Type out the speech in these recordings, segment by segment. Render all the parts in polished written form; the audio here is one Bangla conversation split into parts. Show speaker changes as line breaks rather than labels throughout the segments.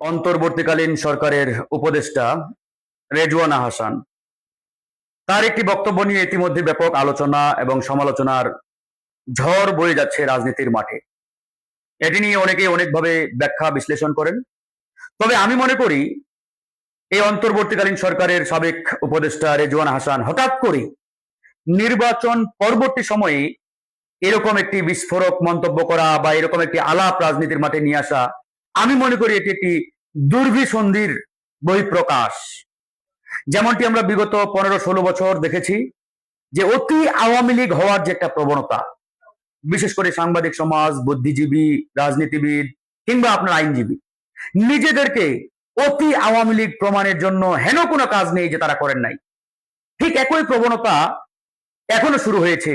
অন্তর্বর্তীকালীন সরকারের উপদেষ্টা রেজওয়ানা হাসান তার একটি বক্তব্য নিয়ে ইতিমধ্যে ব্যাপক আলোচনা এবং সমালোচনার ঝড় বয়ে যাচ্ছে রাজনীতির মাঠে। এটি নিয়ে অনেকেই অনেকভাবে ব্যাখ্যা বিশ্লেষণ করেন। তবে আমি মনে করি এই অন্তর্বর্তীকালীন সরকারের সাবেক উপদেষ্টা রেজওয়ানা হাসান হঠাৎ করে নির্বাচন পরবর্তী সময়ে এরকম একটি বিস্ফোরক মন্তব্য করা বা এরকম একটি আলাপ রাজনীতির মাঠে নিয়ে আসা, আমি মনে করি এটি একটি দুর্বিসন্ধির বহিঃপ্রকাশ। যেমনটি আমরা বিগত 15-16 বছর দেখেছি যে অতি আওয়ামী লীগ হওয়ার যে একটা প্রবণতা, বিশেষ করে সাংবাদিক সমাজ, বুদ্ধিজীবী, রাজনীতিবিদ কিংবা আপনার আইনজীবী নিজেদেরকে অতি আওয়ামী লীগ প্রমাণের জন্য হেন কোনো কাজ নেই যে তারা করেন নাই। ঠিক একই প্রবণতা এখনো শুরু হয়েছে।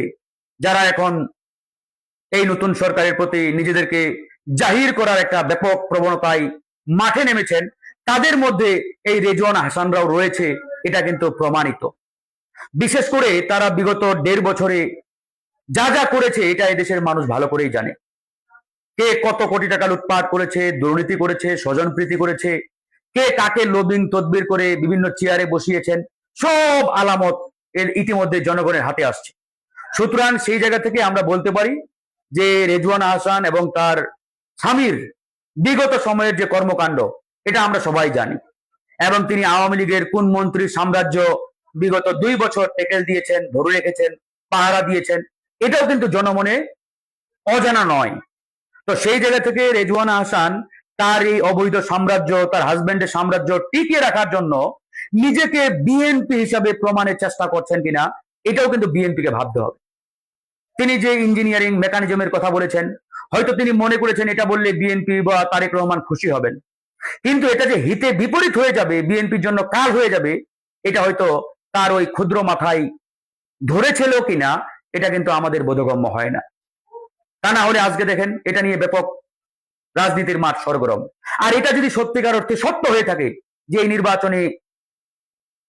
যারা এখন এই নতুন সরকারের প্রতি নিজেদেরকে জাহির করার একটা ব্যাপক প্রবণতায় মাঠে নেমেছেন, তাদের মধ্যে এই রেজওয়ানা হাসানরাও রয়েছে, এটা কিন্তু প্রমাণিত। বিশেষ করে তারা বিগত 1.5 বছরে যা যা করেছে এটা এদেশের মানুষ ভালো করেই জানে। কে কত কোটি টাকা লুটপাট করেছে, দুর্নীতি করেছে, স্বজনপ্রীতি করেছে, কে কাকে লবিং তদবির করে বিভিন্ন চেয়ারে বসিয়েছেন, সব আলামত এর ইতিমধ্যে জনগণের হাতে আসছে। সুতরাং সেই জায়গা থেকে আমরা বলতে পারি যে রেজওয়ানা হাসান এবং তার স্বামীর বিগত সময়ের যে কর্মকাণ্ড এটা আমরা সবাই জানি, এবং তিনি আওয়ামী লীগের কোন মন্ত্রীর সাম্রাজ্য বিগত 2 বছর টেকেল দিয়েছেন, ধরে রেখেছেন, পাহারা দিয়েছেন, এটাও কিন্তু জনমনে অজানা নয়। তো সেই জায়গা থেকে রেজওয়ানা হাসান তার এই অবৈধ সাম্রাজ্য, তার হাজবেন্ডের সাম্রাজ্য টিকিয়ে রাখার জন্য নিজেকে বিএনপি হিসাবে প্রমাণের চেষ্টা করছেন কিনা এটাও কিন্তু বিএনপিকে ভাবতে হবে। তিনি যে ইঞ্জিনিয়ারিং মেকানিজমের কথা বলেছেন, হয়তো তিনি মনে করেছেন এটা বললে বিএনপি বা তারেক রহমান খুশি হবেন, কিন্তু এটা যে হিতে বিপরীত হয়ে যাবে, বিএনপির জন্য কাল হয়ে যাবে, এটা হয়তো তার ওই ক্ষুদ্র মাথায় ধরেছিল কিনা এটা কিন্তু আমাদের বোধগম্য হয় না। তা না হলে আজকে দেখেন এটা নিয়ে ব্যাপক রাজনীতির মাঠ সরগরম। আর এটা যদি সত্যিকার অর্থে সত্য হয়ে থাকে যে এই নির্বাচনে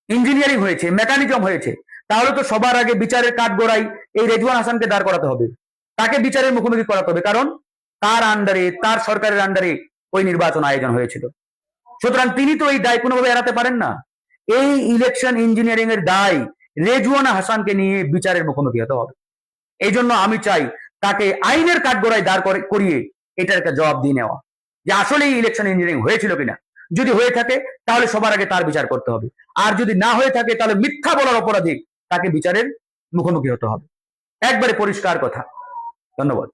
ইঞ্জিনিয়ারিং হয়েছে, মেকানিজম হয়েছে, তাহলে তো সবার আগে বিচারের কাঠগড়ায় এই রেজওয়ানা হাসানকে দাঁড় করাতে হবে, তাকে বিচারের মুখোমুখি করাতে হবে, কারণ তার আন্ডারে, তার সরকারের আন্ডারে ওই নির্বাচন আয়োজন হয়েছিল। সুতরাং তিনি তো এই দায় কোনোভাবে এড়াতে পারেন না। এই ইলেকশন ইঞ্জিনিয়ারিং এর দায় রেজওয়ানা হাসানকে নিয়ে বিচারের মুখোমুখি হতে হবে। এই জন্য আমি চাই তাকে আইনের কাঠগড়ায় দাঁড় করিয়ে এটার একটা জবাব দিয়ে নেওয়া, যে আসলে এই ইলেকশন ইঞ্জিনিয়ারিং হয়েছিল কিনা। যদি হয়ে থাকে তাহলে সবার আগে তার বিচার করতে হবে, আর যদি না হয়ে থাকে তাহলে মিথ্যা বলার অপরাধে তাকে বিচারের মুখোমুখি হতে হবে। একবারে পরিষ্কার কথা। ধন্যবাদ।